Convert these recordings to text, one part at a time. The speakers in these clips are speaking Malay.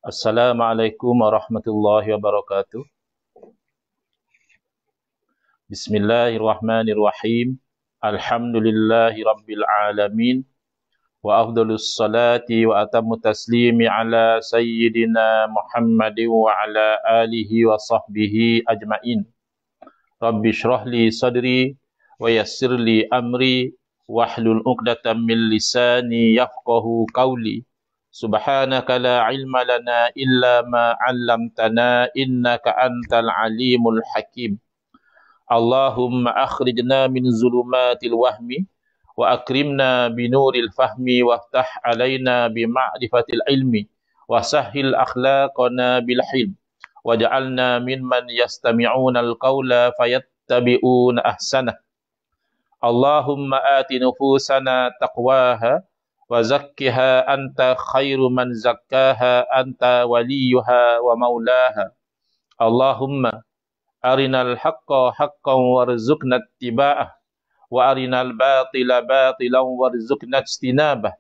Assalamualaikum warahmatullahi wabarakatuh. Bismillahirrahmanirrahim. Alhamdulillahi rabbil alamin. Wa afdalus salati wa atammu taslimi ala sayyidina Muhammadin wa ala alihi wa sahbihi ajma'in. Rabbi shrah li sadri wa yassir li amri wahlul 'uqdatam min lisani yafqahu qawli. Subhanaka la ilma lana illa ma 'allamtana innaka antal alimul hakim. Allahumma akhrijna min zulumatil wahmi wa akrimna binuril fahmi waftah alaina bima'rifatil ilmi wa sahhil akhlaqana bil hilm waj'alna mimman yastami'una al-qawla fayattabi'una ahsanah. Allahumma ati nufusana taqwaha wa zakkiha anta khairu man zakkaha anta waliyuha wa maulaha. Allahumma arinal haqqa haqqan warzuqna ittiba'ah wa arinal batila batilan warzuqna ijtinabah.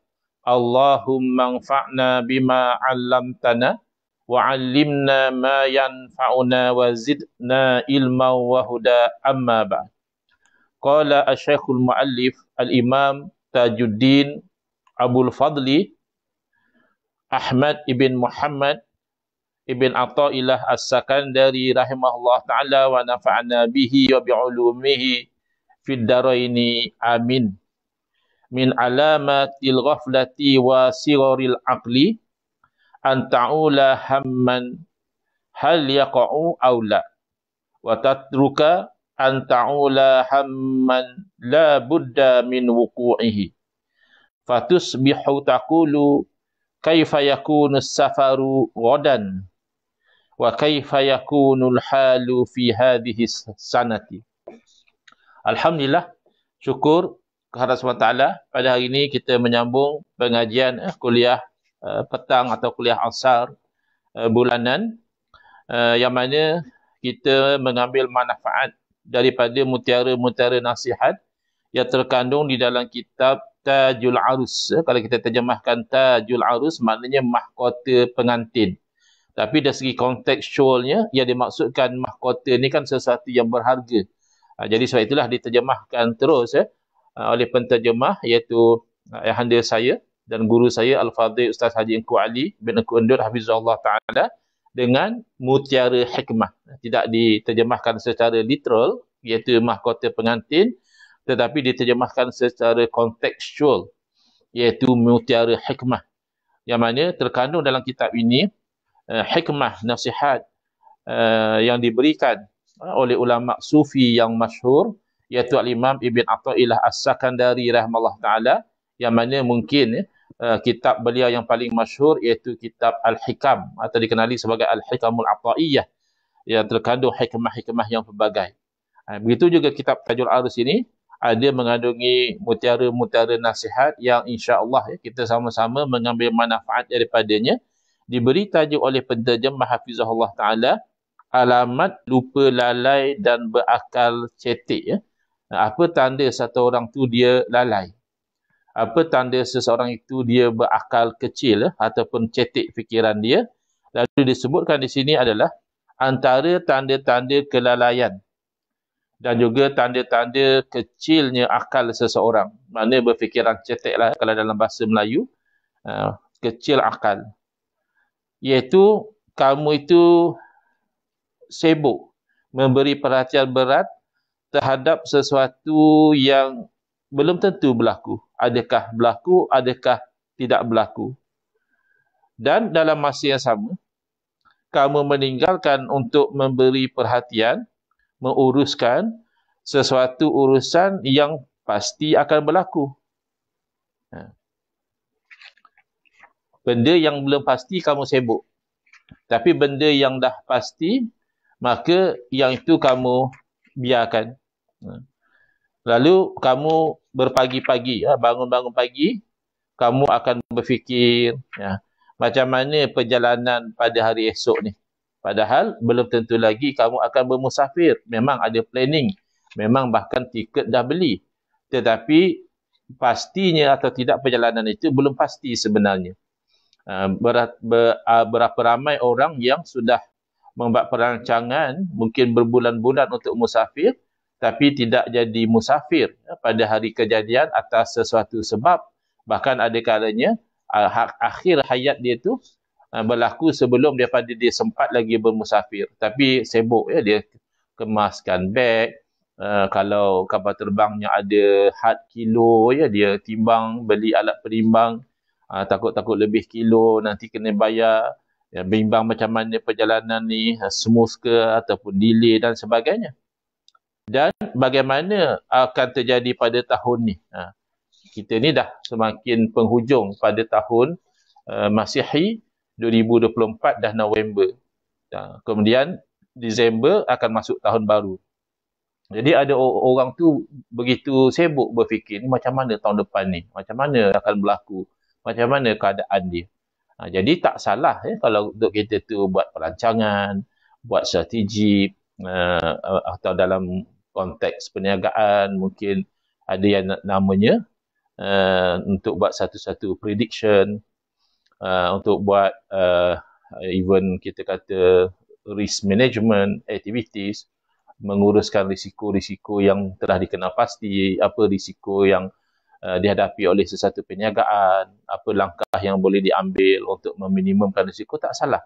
Allahumma anfa'na bima 'allamtana wa 'allimna ma yanfa'una wa zidna ilman wa huda. Amma ba'd. Qala asy-syekhul muallif al-imam Tajuddin Abul Fadli Ahmad ibn Muhammad ibn Athaillah As-Sakandari rahimahullah ta'ala wa nafa'ana bihi wa bi'ulumihi fid daraini amin. Min alamatil ghaflati wa siraril aqli an ta'ula hamman hal yaqa'u aw la wa tatruka an ta'ula hamman la budda min wuqu'ihi fatusbihu taqulu kaifa yakunu as-safaru ghadan wa kaifa yakunu al-halu fi hadhihi sanati. Alhamdulillah, syukur kepada Allah SWT. Pada hari ini kita menyambung pengajian kuliah petang atau kuliah asar bulanan, yang mana kita mengambil manfaat daripada mutiara-mutiara nasihat yang terkandung di dalam kitab Tajul Arus. Kalau kita terjemahkan Tajul Arus, maknanya mahkota pengantin. Tapi dari segi kontekstualnya, yang dimaksudkan mahkota ni kan sesuatu yang berharga. Jadi sebab itulah diterjemahkan terus oleh penterjemah, iaitu ayahanda saya dan guru saya Al-Fadhil Ustaz Haji Engku Ali bin Engku Undur Hafizahullah Ta'ala dengan mutiara hikmah. Tidak diterjemahkan secara literal, iaitu mahkota pengantin, tetapi diterjemahkan secara kontekstual, iaitu mutiara hikmah. Yang mana terkandung dalam kitab ini hikmah, nasihat yang diberikan oleh ulama sufi yang masyhur, iaitu Al-Imam Ibn Athaillah As-Sakandari rahimahullah ta'ala, yang mana mungkin kitab beliau yang paling masyhur iaitu kitab Al-Hikam, atau dikenali sebagai Al-Hikamul Athaiyah, yang terkandung hikmah-hikmah yang pelbagai. Begitu juga kitab Tajul Arus ini ada mengandungi mutiara-mutiara nasihat yang insya-Allah kita sama-sama mengambil manfaat daripadanya. Diberi tajuk oleh penterjemah Hafizahullah Ta'ala, alamat lupa lalai dan berakal cetek. Apa tanda satu orang tu dia lalai? Apa tanda seseorang itu dia berakal kecil ataupun cetek fikiran dia? Lalu disebutkan di sini adalah antara tanda-tanda kelalaian dan juga tanda-tanda kecilnya akal seseorang. Mana berfikiran cetek lah kalau dalam bahasa Melayu, kecil akal. Iaitu kamu itu sibuk memberi perhatian berat terhadap sesuatu yang belum tentu berlaku. Adakah berlaku, adakah tidak berlaku. Dan dalam masa yang sama, kamu meninggalkan untuk memberi perhatian, menguruskan sesuatu urusan yang pasti akan berlaku. Benda yang belum pasti kamu sibuk. Tapi benda yang dah pasti, maka yang itu kamu biarkan. Lalu kamu berpagi-pagi, bangun-bangun pagi, kamu akan berfikir macam mana perjalanan pada hari esok ni. Padahal belum tentu lagi kamu akan bermusafir. Memang ada planning. Memang bahkan tiket dah beli. Tetapi pastinya atau tidak perjalanan itu belum pasti sebenarnya. Berapa ramai orang yang sudah membuat perancangan mungkin berbulan-bulan untuk musafir tapi tidak jadi musafir pada hari kejadian atas sesuatu sebab, bahkan ada kalanya akhir hayat dia tu berlaku sebelum daripada dia sempat lagi bermusafir, tapi sibuk ya, dia kemaskan beg. Kalau kapal terbangnya ada had kilo ya, dia timbang, beli alat perimbang. Takut-takut lebih kilo nanti kena bayar, ya, bimbang macam mana perjalanan ni, smooth ke ataupun delay dan sebagainya. Dan bagaimana akan terjadi pada tahun ni. Kita ni dah semakin penghujung pada tahun Masihi 2024, dah November. Kemudian Disember akan masuk tahun baru. Jadi ada orang tu begitu sibuk berfikir, ni macam mana tahun depan ni, macam mana akan berlaku, macam mana keadaan dia. Jadi tak salah kalau untuk kita tu buat perancangan, buat strategi, atau dalam konteks perniagaan mungkin ada yang namanya untuk buat satu-satu prediction, untuk buat even kita kata risk management activities, menguruskan risiko-risiko yang telah dikenal pasti, apa risiko yang dihadapi oleh sesuatu perniagaan, apa langkah yang boleh diambil untuk meminimumkan risiko. Tak salah.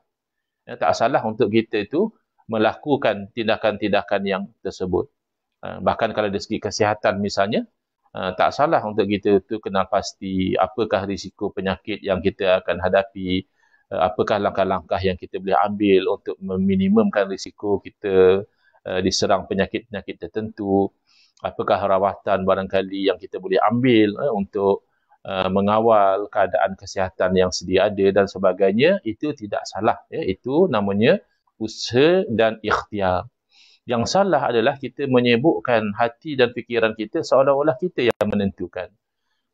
Tak salah untuk kita itu melakukan tindakan-tindakan yang tersebut. Bahkan kalau dari segi kesihatan misalnya, tak salah untuk kita itu kenal pasti apakah risiko penyakit yang kita akan hadapi, apakah langkah-langkah yang kita boleh ambil untuk meminimumkan risiko kita diserang penyakit-penyakit tertentu, apakah rawatan barangkali yang kita boleh ambil untuk mengawal keadaan kesihatan yang sedia ada dan sebagainya. Itu tidak salah. Itu namanya usaha dan ikhtiar. Yang salah adalah kita menyibukkan hati dan fikiran kita seolah-olah kita yang menentukan.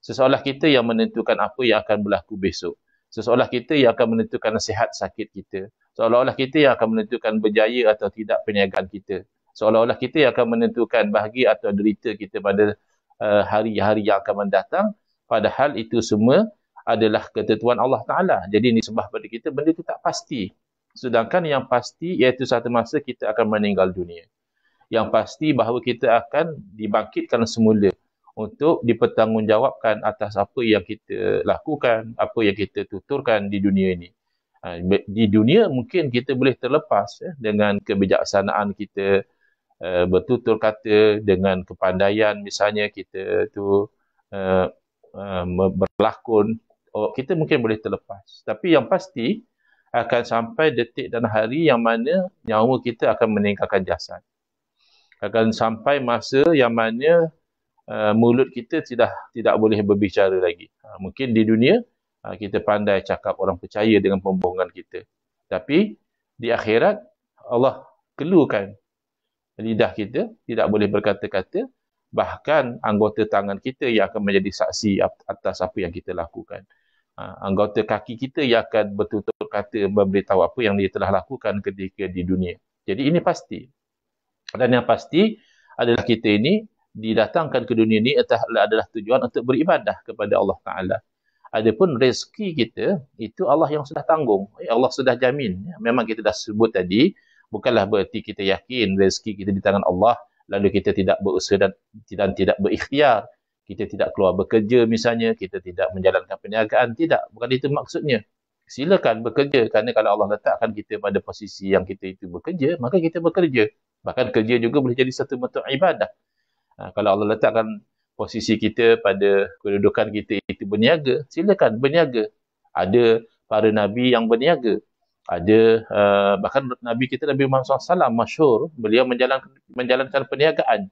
Seolah kita yang menentukan apa yang akan berlaku besok. Seolah kita yang akan menentukan sihat sakit kita. Seolah-olah kita yang akan menentukan berjaya atau tidak perniagaan kita. Seolah-olah kita yang akan menentukan bahagia atau derita kita pada hari-hari yang akan mendatang. Padahal itu semua adalah ketentuan Allah Ta'ala. Jadi nisbah pada kita, benda itu tak pasti. Sedangkan yang pasti iaitu satu masa kita akan meninggal dunia. Yang pasti bahawa kita akan dibangkitkan semula untuk dipertanggungjawabkan atas apa yang kita lakukan, apa yang kita tuturkan di dunia ini. Di dunia mungkin kita boleh terlepas dengan kebijaksanaan kita, bertutur kata, dengan kepandaian misalnya kita tu berlakon, kita mungkin boleh terlepas. Tapi yang pasti akan sampai detik dan hari yang mana nyawa kita akan meninggalkan jasad. Akan sampai masa yang mana mulut kita tidak boleh berbicara lagi. Mungkin di dunia kita pandai cakap, orang percaya dengan pembohongan kita. Tapi di akhirat Allah keluarkan lidah kita, tidak boleh berkata-kata, bahkan anggota tangan kita yang akan menjadi saksi atas apa yang kita lakukan. Anggota kaki kita yang akan bertutur kata, memberitahu apa yang dia telah lakukan ketika di dunia. Jadi ini pasti. Dan yang pasti adalah kita ini didatangkan ke dunia ini adalah tujuan untuk beribadah kepada Allah Ta'ala. Adapun rezeki kita, itu Allah yang sudah tanggung. Allah sudah jamin. Memang kita dah sebut tadi, bukanlah berarti kita yakin rezeki kita di tangan Allah, lalu kita tidak berusaha dan tidak berikhtiar. Kita tidak keluar bekerja misalnya, kita tidak menjalankan perniagaan. Tidak, bukan itu maksudnya. Silakan bekerja, kerana kalau Allah letakkan kita pada posisi yang kita itu bekerja, maka kita bekerja. Bahkan kerja juga boleh jadi satu bentuk ibadah. Kalau Allah letakkan posisi kita pada kedudukan kita itu berniaga, silakan berniaga. Ada para Nabi yang berniaga. Ada bahkan Nabi kita Nabi Muhammad SAW masyhur, beliau menjalankan perniagaan.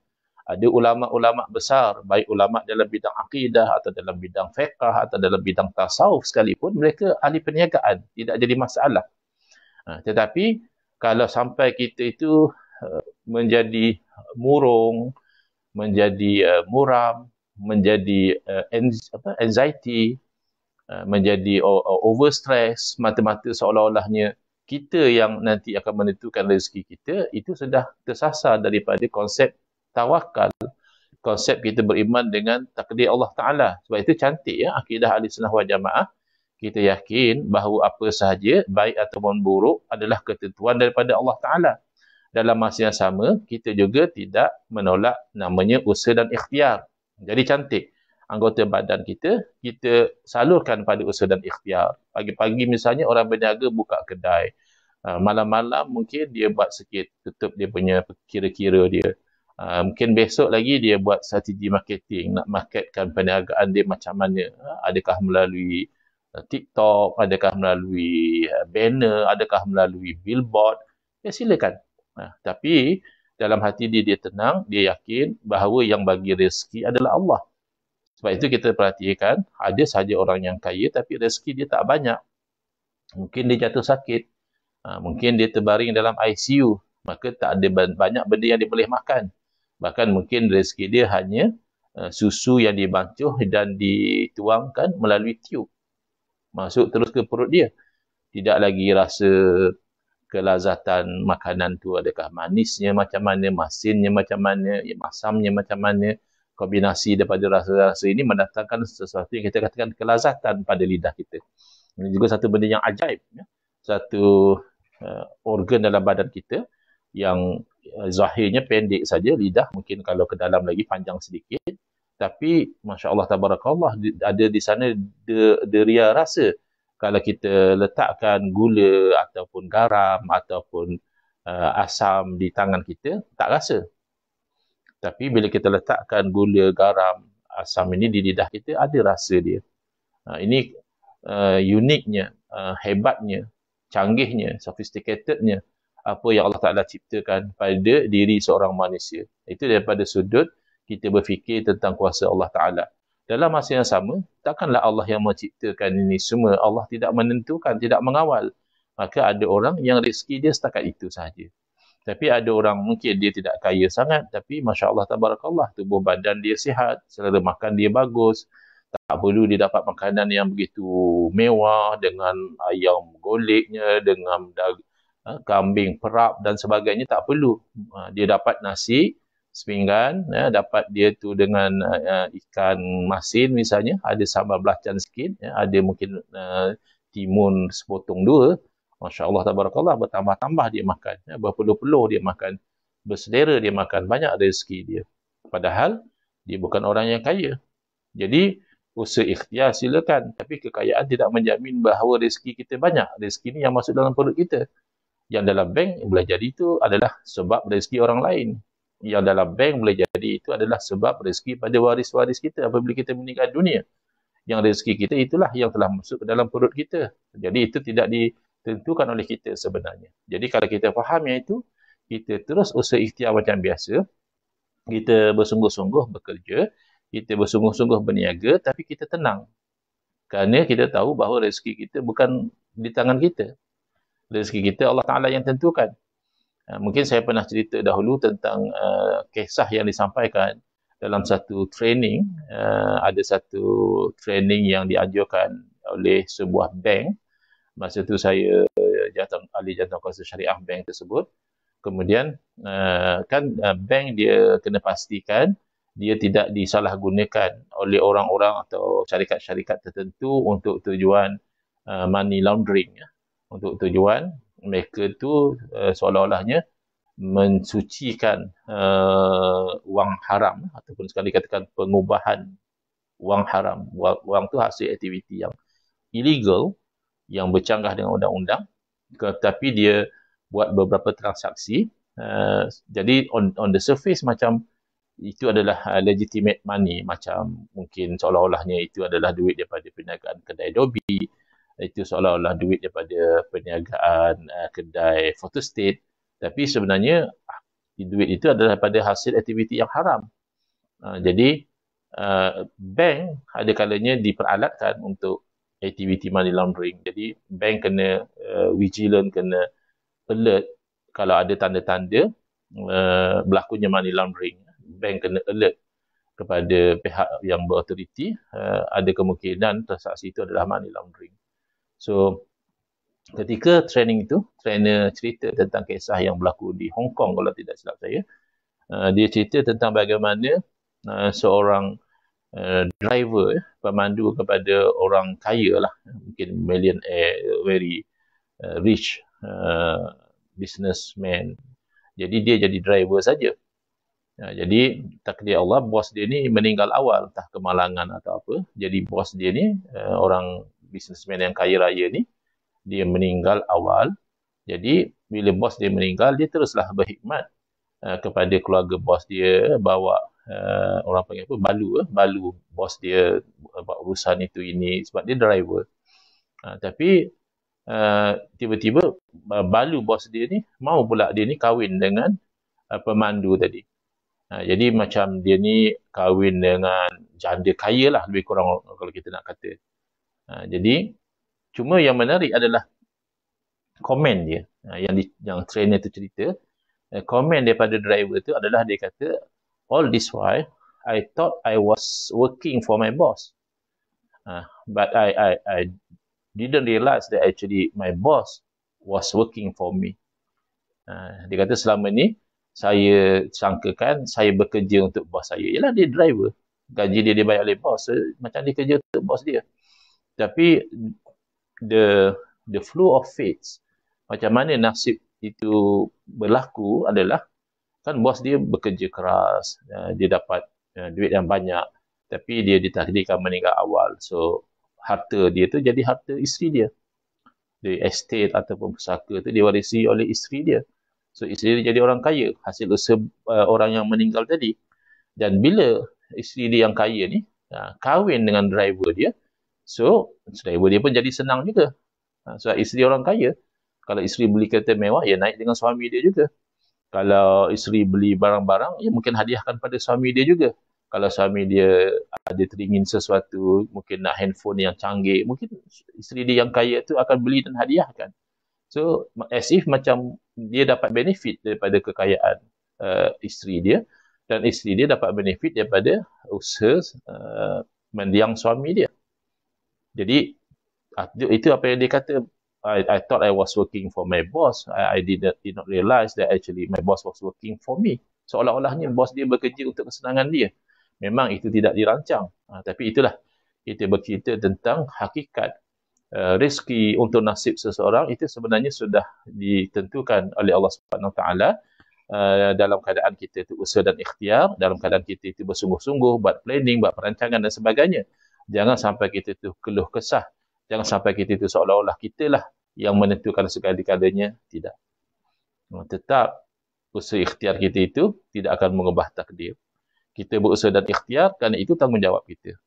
Ada ulama-ulama besar, baik ulama dalam bidang akidah atau dalam bidang fiqh atau dalam bidang tasawuf sekalipun, mereka ahli perniagaan, tidak jadi masalah. Tetapi kalau sampai kita itu menjadi murung, menjadi muram, menjadi anxiety, menjadi overstress, mata-mata seolah-olahnya kita yang nanti akan menentukan rezeki kita, itu sudah tersasar daripada konsep tawakal, konsep kita beriman dengan takdir Allah Ta'ala. Sebab itu cantik ya, akidah Ahli Sunnah wal Jamaah, kita yakin bahawa apa sahaja, baik ataupun buruk, adalah ketentuan daripada Allah Ta'ala. Dalam masa yang sama, kita juga tidak menolak namanya usaha dan ikhtiar. Jadi cantik. Anggota badan kita salurkan pada usaha dan ikhtiar. Pagi-pagi misalnya orang berniaga buka kedai. Malam-malam mungkin dia buat sikit, tutup dia punya kira-kira dia. Mungkin besok lagi dia buat strategi marketing, nak marketkan perniagaan dia macam mana. Adakah melalui TikTok, adakah melalui banner, adakah melalui billboard. Ya silakan. Tapi dalam hati dia tenang, dia yakin bahawa yang bagi rezeki adalah Allah. Sebab itu kita perhatikan, ada sahaja orang yang kaya tapi rezeki dia tak banyak. Mungkin dia jatuh sakit, mungkin dia terbaring dalam ICU, maka tak ada banyak benda yang dia boleh makan. Bahkan mungkin rezeki dia hanya susu yang dibancuh dan dituangkan melalui tiup. Masuk terus ke perut dia. Tidak lagi rasa kelazatan makanan tu, adakah manisnya macam mana, masinnya macam mana, masamnya macam mana. Kombinasi daripada rasa-rasa ini mendatangkan sesuatu yang kita katakan kelazatan pada lidah kita. Ini juga satu benda yang ajaib. Satu organ dalam badan kita yang zahirnya pendek saja, lidah mungkin kalau ke dalam lagi panjang sedikit. Tapi Masya Allah Tabarakallah, ada di sana deria rasa. Kalau kita letakkan gula ataupun garam ataupun asam di tangan kita, tak rasa. Tapi bila kita letakkan gula, garam, asam ini di lidah kita, ada rasa dia. Ini uniknya, hebatnya, canggihnya, sophisticatednya apa yang Allah Ta'ala ciptakan pada diri seorang manusia. Itu daripada sudut kita berfikir tentang kuasa Allah Ta'ala. Dalam masa yang sama, takkanlah Allah yang menciptakan ini semua. Allah tidak menentukan, tidak mengawal. Maka ada orang yang rezeki dia setakat itu sahaja. Tapi ada orang mungkin dia tidak kaya sangat, tapi Masya Allah Tabarakallah, tubuh badan dia sihat, selera makan dia bagus. Tak perlu dia dapat makanan yang begitu mewah dengan ayam goleknya, dengan kambing perap dan sebagainya, tak perlu. Dia dapat nasi sepinggan, dapat dia tu dengan ikan masin misalnya, ada sambal belacan sikit, ada mungkin timun sepotong dua. Masya Allah Tabarakallah, bertambah-tambah dia makan, berpeluh-peluh dia makan, berselera dia makan, banyak rezeki dia. Padahal dia bukan orang yang kaya. Jadi usaha ikhtiar silakan, tapi kekayaan tidak menjamin bahawa rezeki kita banyak. Rezeki ni yang masuk dalam perut kita. Yang dalam bank boleh jadi itu adalah sebab rezeki orang lain. Yang dalam bank boleh jadi itu adalah sebab rezeki pada waris-waris kita apabila kita meninggal dunia. Yang rezeki kita itulah yang telah masuk ke dalam perut kita. Jadi itu tidak ditentukan oleh kita sebenarnya. Jadi kalau kita faham yang itu, kita terus usaha ikhtiar macam biasa. Kita bersungguh-sungguh bekerja, kita bersungguh-sungguh berniaga, tapi kita tenang. Kerana kita tahu bahawa rezeki kita bukan di tangan kita. Rezeki kita Allah Ta'ala yang tentukan. Mungkin saya pernah cerita dahulu tentang kisah yang disampaikan dalam satu training. Ada satu training yang dianjurkan oleh sebuah bank. Masa itu saya ahli jantung kuasa syariah bank tersebut. Kemudian bank dia kena pastikan dia tidak disalahgunakan oleh orang-orang atau syarikat-syarikat tertentu untuk tujuan money laundering. Untuk tujuan mereka tu seolah-olahnya mensucikan wang haram ataupun sekali katakan pengubahan wang haram. Wang tu hasil aktiviti yang illegal, yang bercanggah dengan undang-undang, tetapi dia buat beberapa transaksi. Jadi on the surface macam itu adalah legitimate money, macam mungkin seolah-olahnya itu adalah duit daripada perniagaan kedai Dobi, itu seolah-olah duit daripada perniagaan kedai photostat, tapi sebenarnya duit itu adalah daripada hasil aktiviti yang haram. Jadi bank ada kalanya diperalatkan untuk aktiviti money laundering. Jadi bank kena vigilant, kena alert kalau ada tanda-tanda berlakunya money laundering. Bank kena alert kepada pihak yang berautoriti, ada kemungkinan transaksi itu adalah money laundering. So, ketika training itu, trainer cerita tentang kisah yang berlaku di Hong Kong kalau tidak silap saya. Dia cerita tentang bagaimana seorang driver, pemandu kepada orang kaya lah, mungkin millionaire, very rich businessman. Jadi dia jadi driver saja. Jadi takdir Allah, bos dia ni meninggal awal, entah kemalangan atau apa. Jadi bos dia ni, orang businessman yang kaya raya ni, dia meninggal awal. Jadi bila bos dia meninggal, dia teruslah berkhidmat kepada keluarga bos dia, bawa orang panggil apa, balu bos dia buat urusan itu ini, sebab dia driver. Tapi tiba-tiba balu bos dia ni mau pula dia ni kahwin dengan pemandu tadi. Jadi macam dia ni kahwin dengan janda kaya lah, lebih kurang kalau kita nak kata. Jadi cuma yang menarik adalah komen dia, yang trainer tu cerita. Komen daripada driver tu adalah dia kata, all this while I thought I was working for my boss, but I didn't realize that actually my boss was working for me. Dia kata selama ni saya sangkakan saya bekerja untuk bos saya. Yalah, dia driver, gaji dia dibayar oleh bos, macam dia kerja untuk bos dia. Tapi the flow of fates, macam mana nasib itu berlaku adalah, kan bos dia bekerja keras, dia dapat duit yang banyak, tapi dia ditakdirkan meninggal awal. So harta dia tu jadi harta isteri dia. The estate ataupun pusaka tu diwarisi oleh isteri dia. So isteri dia jadi orang kaya, hasil usaha orang yang meninggal tadi. Dan bila isteri dia yang kaya ni kahwin dengan driver dia, so driver dia pun jadi senang juga. Sebab isteri orang kaya, kalau isteri beli kereta mewah, ya naik dengan suami dia juga. Kalau isteri beli barang-barang, ya mungkin hadiahkan pada suami dia juga. Kalau suami dia ada teringin sesuatu, mungkin nak handphone yang canggih, mungkin isteri dia yang kaya tu akan beli dan hadiahkan. So as if macam dia dapat benefit daripada kekayaan isteri dia, dan isteri dia dapat benefit daripada usaha mendiang suami dia. Jadi itu apa yang dia kata, I thought I was working for my boss. I did not realize that actually my boss was working for me. Seolah-olahnya bos dia bekerja untuk kesenangan dia. Memang itu tidak dirancang. Tapi itulah, kita bercerita tentang hakikat rezeki untuk nasib seseorang itu sebenarnya sudah ditentukan oleh Allah Subhanahu Wa Taala, dalam keadaan kita itu usaha dan ikhtiar, dalam keadaan kita itu bersungguh-sungguh, buat planning, buat perancangan dan sebagainya. Jangan sampai kita itu keluh kesah. Jangan sampai kita itu seolah-olah kita lah yang menentukan segala-galanya. Tidak. Tetap usaha ikhtiar kita itu tidak akan mengubah takdir. Kita berusaha dan ikhtiar kerana itu tanggungjawab kita.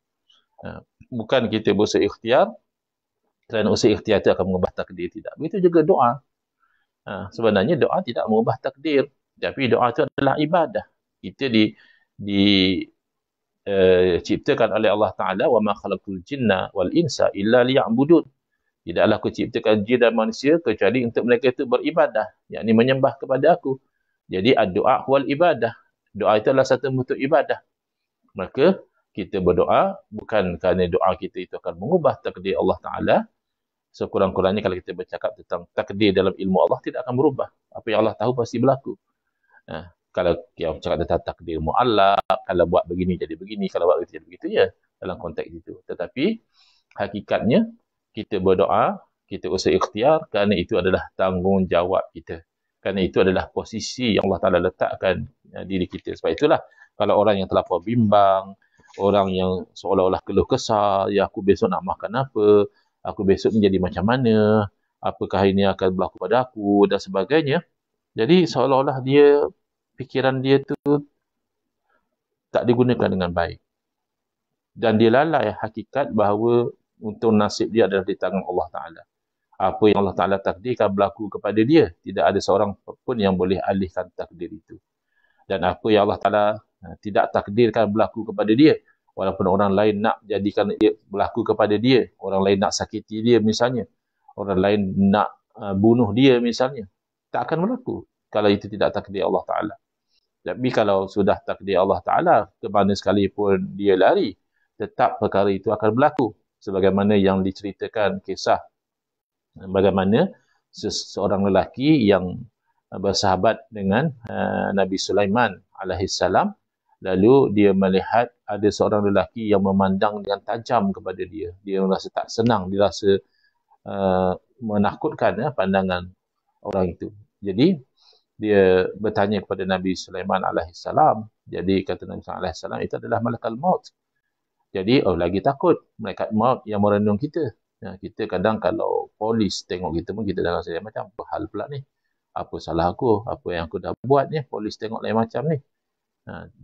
Bukan kita berusaha ikhtiar kerana usaha ikhtiar itu akan mengubah takdir. Tidak. Begitu juga doa. Sebenarnya doa tidak mengubah takdir. Tapi doa itu adalah ibadah. Kita diciptakan oleh Allah Ta'ala, wa ma khalaqul jinna wal insa illa liya'budun. Tidaklah aku ciptakan jin dan manusia kecuali untuk mereka itu beribadah, yakni menyembah kepada aku. Jadi ad-doa wal ibadah. Doa itu adalah satu bentuk ibadah. Maka kita berdoa bukan kerana doa kita itu akan mengubah takdir Allah Ta'ala. Sekurang-kurangnya kalau kita bercakap tentang takdir dalam ilmu Allah, tidak akan berubah. Apa yang Allah tahu pasti berlaku. Kalau kita cakap tentang takdir mu'allaq, kalau buat begini jadi begini, kalau buat begitu jadi begitu, ya dalam konteks itu. Tetapi hakikatnya kita berdoa, kita usaha ikhtiar kerana itu adalah tanggungjawab kita. Kerana itu adalah posisi yang Allah Ta'ala letakkan diri kita. Sebab itulah kalau orang yang terlampau bimbang, orang yang seolah-olah keluh kesah, ya aku besok nak makan apa, aku besok menjadi macam mana, apakah ini akan berlaku pada aku dan sebagainya. Jadi seolah-olah fikiran dia tu tak digunakan dengan baik. Dan dia lalai hakikat bahawa untuk nasib dia adalah di tangan Allah Ta'ala. Apa yang Allah Ta'ala takdirkan berlaku kepada dia, tidak ada seorang pun yang boleh alihkan takdir itu. Dan apa yang Allah Ta'ala tidak takdirkan berlaku kepada dia, walaupun orang lain nak jadikan dia berlaku kepada dia, orang lain nak sakiti dia misalnya, orang lain nak bunuh dia misalnya, tak akan berlaku kalau itu tidak takdir Allah Ta'ala. Tapi kalau sudah takdir Allah Ta'ala, ke mana sekalipun dia lari, tetap perkara itu akan berlaku. Sebagaimana yang diceritakan kisah bagaimana seorang lelaki yang bersahabat dengan Nabi Sulaiman alaihissalam, Lalu dia melihat ada seorang lelaki yang memandang dengan tajam kepada dia. Dia merasa tak senang, dia rasa menakutkan pandangan orang itu. Jadi dia bertanya kepada Nabi Sulaiman alaihissalam. Jadi kata Nabi Sulaiman alaihissalam, itu adalah malakal maut. Jadi lagi takut malaikat maut yang merenung kita. Kita kadang kalau polis tengok kita pun kita dah rasa macam apa hal pula ni? Apa salah aku? Apa yang aku dah buat ni? Polis tengok lain macam ni.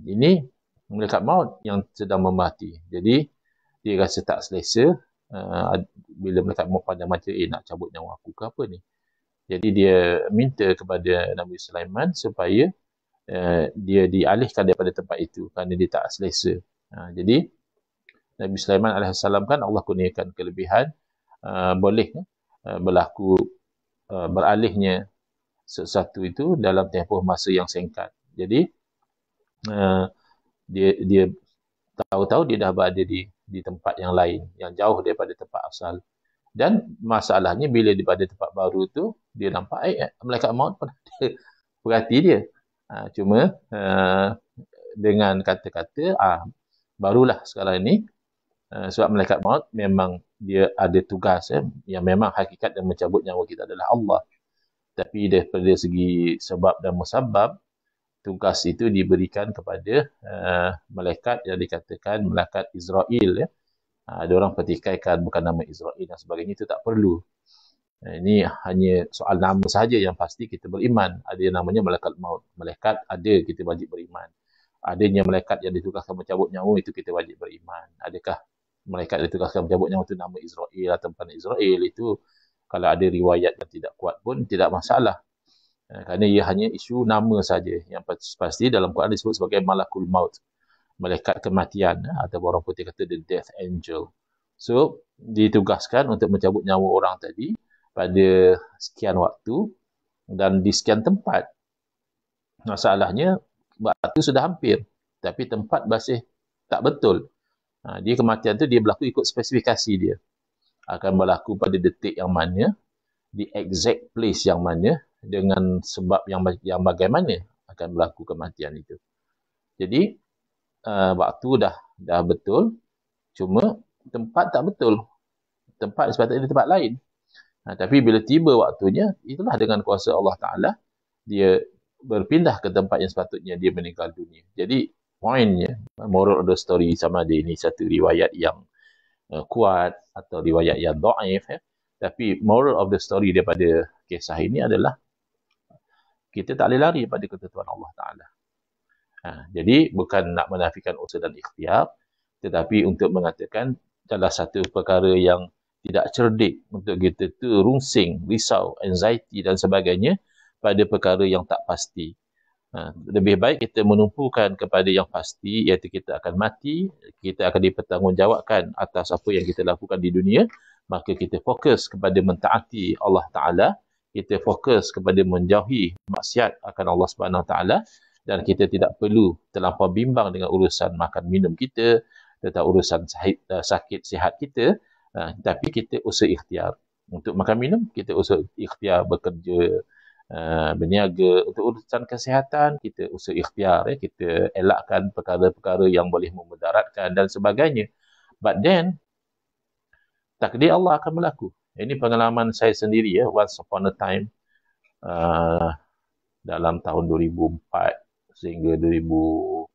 Ini malaikat maut yang sedang memati. Jadi dia rasa tak selesa bila malaikat maut pandang macam nak cabut nyawa aku ke apa ni. Jadi dia minta kepada Nabi Sulaiman supaya dia dialihkan daripada tempat itu kerana dia tak selesa. Jadi Nabi Sulaiman alaihissalam kan Allah kurniakan kelebihan boleh berlaku beralihnya sesuatu itu dalam tempoh masa yang singkat. Jadi dia tahu-tahu dia dah berada di tempat yang lain, yang jauh daripada tempat asal. Dan masalahnya bila dia pada tempat baru tu, dia nampak malaikat maut pun ada perhati dia. Cuma dengan kata-kata, barulah sekarang ni, sebab malaikat maut memang dia ada tugas yang memang hakikat dan mencabut nyawa kita adalah Allah. Tapi daripada segi sebab dan musabab, tugas itu diberikan kepada malaikat yang dikatakan malaikat Israel. Ada orang pertikaikan bukan nama Israel dan sebagainya, itu tak perlu. Ini hanya soal nama sahaja yang pasti kita beriman. Ada yang namanya malaikat maut. Malaikat ada, kita wajib beriman. Adanya malaikat yang ditugaskan mencabut nyawa, itu kita wajib beriman. Adakah malaikat yang ditugaskan mencabut nyawa itu nama Israel atau bukan Israel? Itu kalau ada riwayat yang tidak kuat pun tidak masalah. Kerana ia hanya isu nama saja. Yang pasti dalam Quran disebut sebagai malakul maut, malaikat kematian, atau orang putih kata the death angel. So ditugaskan untuk mencabut nyawa orang tadi pada sekian waktu dan di sekian tempat. Masalahnya waktu sudah hampir, tapi tempat masih tak betul. Dia kematian tu dia berlaku ikut spesifikasi dia. Akan berlaku pada detik yang mana, di exact place yang mana, dengan sebab yang bagaimana akan berlaku kematian itu. Jadi waktu dah betul, cuma tempat tak betul. Tempat sepatutnya di tempat lain. Tapi bila tiba waktunya, itulah dengan kuasa Allah Ta'ala, dia berpindah ke tempat yang sepatutnya dia meninggal dunia. Jadi poinnya, moral of the story sama ada ini satu riwayat yang kuat atau riwayat yang dhaif, tapi moral of the story daripada kisah ini adalah kita tak boleh lari pada ketentuan Allah Ta'ala. Jadi bukan nak menafikan usaha dan ikhtiar, tetapi untuk mengatakan salah satu perkara yang tidak cerdik untuk kita tu rungsing, risau, anxiety dan sebagainya pada perkara yang tak pasti. Lebih baik kita menumpukan kepada yang pasti, iaitu kita akan mati, kita akan dipertanggungjawabkan atas apa yang kita lakukan di dunia, maka kita fokus kepada mentaati Allah Ta'ala, kita fokus kepada menjauhi maksiat akan Allah Subhanahu Ta'ala, dan kita tidak perlu terlampau bimbang dengan urusan makan minum kita, tentang urusan sakit sihat kita, tapi kita usaha ikhtiar. Untuk makan minum, kita usaha ikhtiar bekerja, berniaga. Untuk urusan kesihatan, kita usaha ikhtiar. Kita elakkan perkara-perkara yang boleh memudaratkan dan sebagainya. But then, takdir Allah akan berlaku. Ini pengalaman saya sendiri once upon a time, dalam tahun 2004 sehingga 2009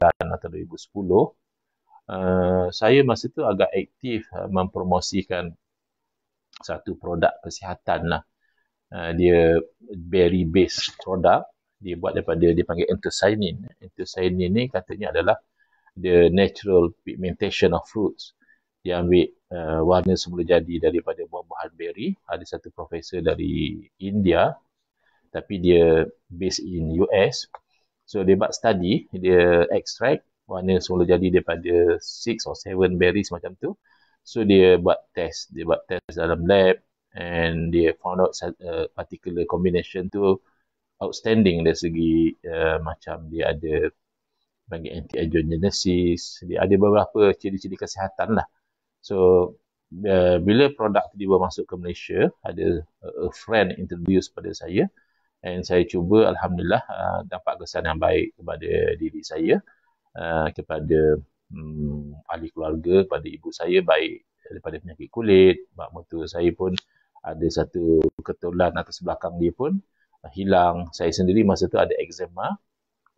atau 2010, saya masa tu agak aktif mempromosikan satu produk kesihatan lah. Dia berry based produk, dia buat daripada, dia panggil anthocyanin. Anthocyanin ni katanya adalah the natural pigmentation of fruits. Dia ambil warna semula jadi daripada buah-buahan berry. Ada satu profesor dari India, tapi dia based in US. So dia buat study, dia extract warna semula jadi daripada 6 or 7 berries macam tu. So dia buat test dalam lab, and dia found out particular combination tu outstanding dari segi macam dia ada panggil anti-angiogenesis, dia ada beberapa ciri-ciri kesihatan lah. So bila produk tu dibawa masuk ke Malaysia, ada a friend introduce pada saya, And saya cuba, Alhamdulillah, dapat kesan yang baik kepada diri saya, kepada ahli keluarga, kepada ibu saya, baik daripada penyakit kulit. Mak mertua saya pun ada satu keturunan atas belakang dia pun hilang. Saya sendiri masa tu ada eczema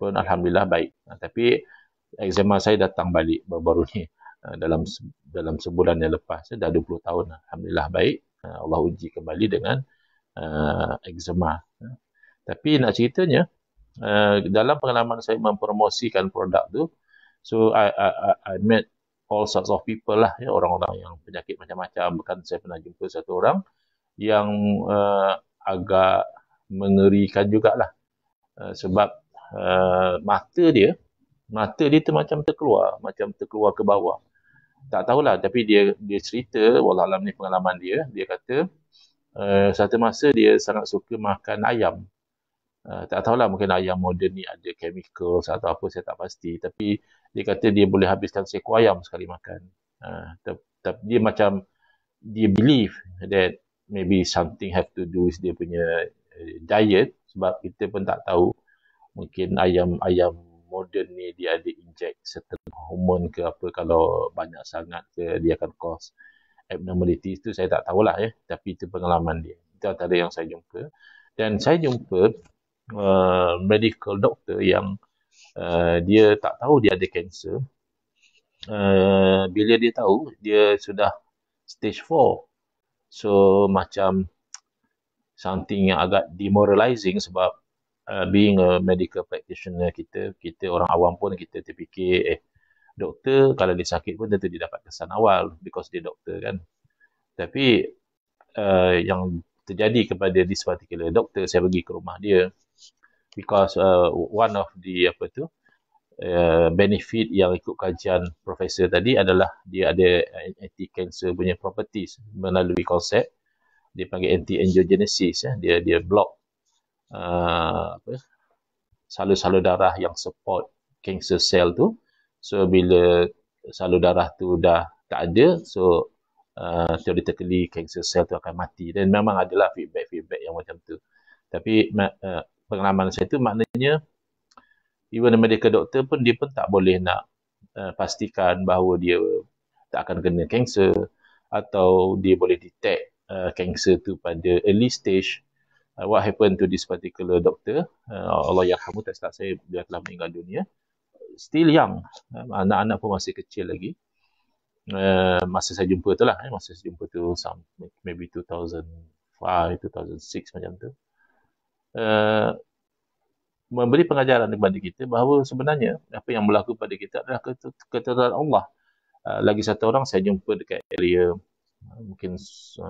pun Alhamdulillah baik. Tapi eczema saya datang balik baru-baru ni, dalam sebulan yang lepas. Dah 20 tahun Alhamdulillah baik. Allah uji kembali dengan eczema. Tapi nak ceritanya, dalam pengalaman saya mempromosikan produk tu, so I met all sorts of people lah, ya, orang-orang yang penyakit macam-macam. Bahkan saya pernah jumpa satu orang yang agak mengerikan jugalah, sebab mata dia tu macam terkeluar ke bawah. Tak tahulah, tapi dia cerita, wallahualam ni pengalaman dia. Dia kata satu masa dia sangat suka makan ayam. Tak tahulah, mungkin ayam moden ni ada chemical atau apa, saya tak pasti. Tapi dia kata dia boleh habiskan seekor ayam sekali makan. Tapi dia macam, dia believe that maybe something have to do with dia punya diet, sebab kita pun tak tahu. Mungkin ayam moden ni dia ada inject certain hormon ke apa, kalau banyak sangat ke dia akan cause abnormalities tu, saya tak tahulah ya. Tapi itu pengalaman dia. Itu antara yang saya jumpa. Dan saya jumpa medical doctor yang dia tak tahu dia ada kanser. Bila dia tahu, dia sudah stage 4. So macam something yang agak demoralizing, sebab being a medical practitioner, kita orang awam pun kita terfikir doktor kalau dia sakit pun tentu dia dapat kesan awal because dia doktor kan. Tapi yang terjadi kepada this particular doctor, saya pergi ke rumah dia because one of the benefit yang ikut kajian profesor tadi adalah dia ada anti-cancer punya properties melalui konsep dia panggil anti-angiogenesis, dia block salur-salur darah yang support cancer cell tu. So bila salur darah tu dah tak ada, so theoretically cancer cell tu akan mati. Dan memang adalah feedback yang macam tu. Tapi pengalaman saya tu maknanya even medical doctor pun dia pun tak boleh nak pastikan bahawa dia tak akan kena cancer, atau dia boleh detect cancer tu pada early stage. What happened to this particular doctor, Allah yarhamu, tak silap saya dia telah meninggal dunia, still young, anak-anak pun masih kecil lagi. Masa saya jumpa tu lah, masa saya jumpa tu maybe 2005, 2006 macam tu, memberi pengajaran kepada kita bahawa sebenarnya apa yang berlaku pada kita adalah ketentuan Allah. Lagi satu orang saya jumpa dekat area mungkin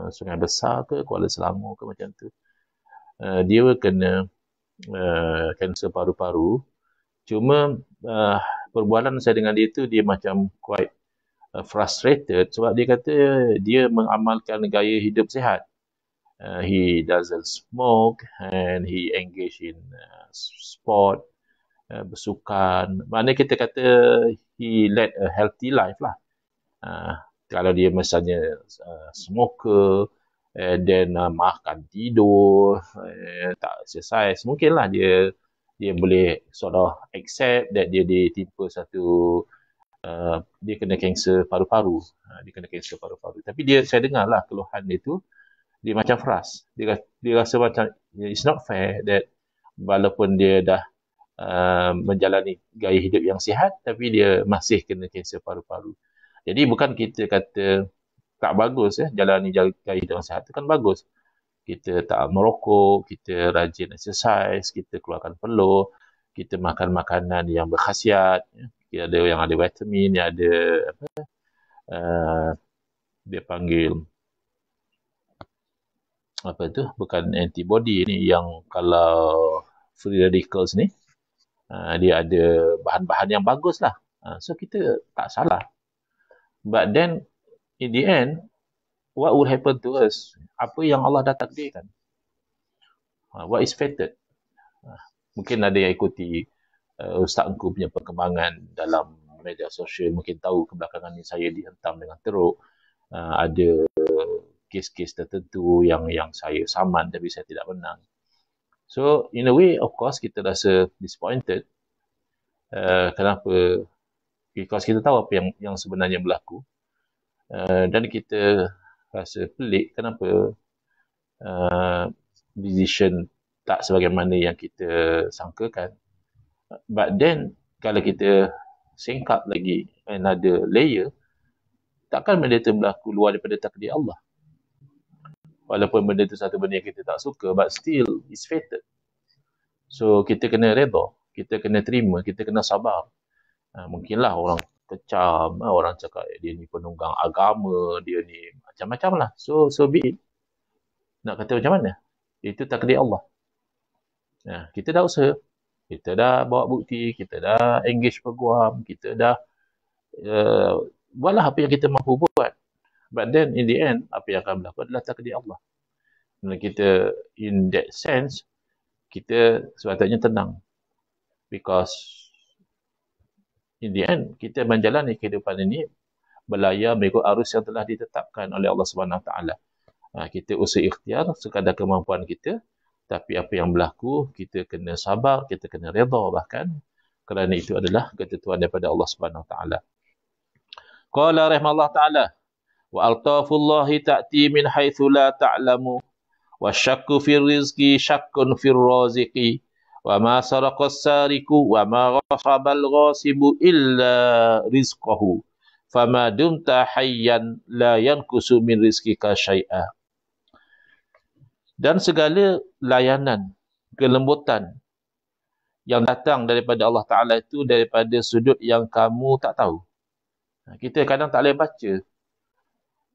Sungai Besar ke Kuala Selangor ke macam tu. Dia kena kanser paru-paru. Cuma perbualan saya dengan dia tu, dia macam quite frustrated sebab dia kata dia mengamalkan gaya hidup sihat. He doesn't smoke and he engage in sport, bersukan. Maknanya kita kata he led a healthy life lah. Kalau dia misalnya smoker, then makan tidur, tak exercise, mungkinlah dia boleh sort of accept that dia ditimpa satu dia kena kanser paru-paru. Tapi saya dengar lah keluhan dia tu, dia macam frust. Dia rasa macam it's not fair that walaupun dia dah menjalani gaya hidup yang sihat, tapi dia masih kena kanser paru-paru. Jadi bukan kita kata tak bagus jalani gaya hidup yang sihat, itu kan bagus. Kita tak merokok, kita rajin exercise, kita keluarkan peluh, kita makan makanan yang berkhasiat, ada yang ada vitamin, yang ada dia panggil bukan antibody ni, yang kalau free radicals ni, dia ada bahan-bahan yang bagus lah. So kita tak salah. But then in the end, what would happen to us? Apa yang Allah dah takdirkan? What is fated? Mungkin ada yang ikuti Ustaz Engku punya perkembangan dalam media sosial, mungkin tahu kebelakangan ni saya dihentam dengan teruk. Ada kes-kes tertentu yang saya saman tapi saya tidak menang. So, in a way, of course, kita rasa disappointed. Kenapa? Because kita tahu apa yang sebenarnya berlaku. Dan kita rasa pelik kenapa decision tak sebagaimana yang kita sangkakan. But then, kalau kita singkap lagi another layer, takkan benda itu berlaku luar daripada takdir Allah. Walaupun benda itu satu benda yang kita tak suka, but still, it's fated. So, kita kena redha, kita kena terima, kita kena sabar. Mungkinlah orang kecam, orang cakap dia ni penunggang agama, dia ni macam-macam lah. So be it. Nak kata macam mana? Itu takdir Allah. Kita dah usaha. Kita dah bawa bukti, kita dah engage peguam, kita dah buatlah apa yang kita mampu buat. But then in the end, apa yang akan berlaku adalah takdir Allah. Dan kita, in that sense, kita sepatutnya tenang. Because in the end, kita menjalani kehidupan ini berlayar mengikut arus yang telah ditetapkan oleh Allah Subhanahu Wa Taala. Kita usaha ikhtiar sekadar kemampuan kita, tapi apa yang berlaku, kita kena sabar, kita kena redha bahkan, kerana itu adalah ketentuan daripada Allah Subhanahu Wa Taala. Qala rahimahullah ta'ala, wa altafullahi ta'ti min haitsu la ta'lamu, wa syakku fir rizqi syakkun fir raziqi, wa ma saraqa as-sariqu wa ma ghasaba al-ghasibu illa rizqahu, fama dumta hayyan la yankusu min rizqika syai'a. Dan segala layanan, kelembutan yang datang daripada Allah Ta'ala itu daripada sudut yang kamu tak tahu. Kita kadang tak boleh baca.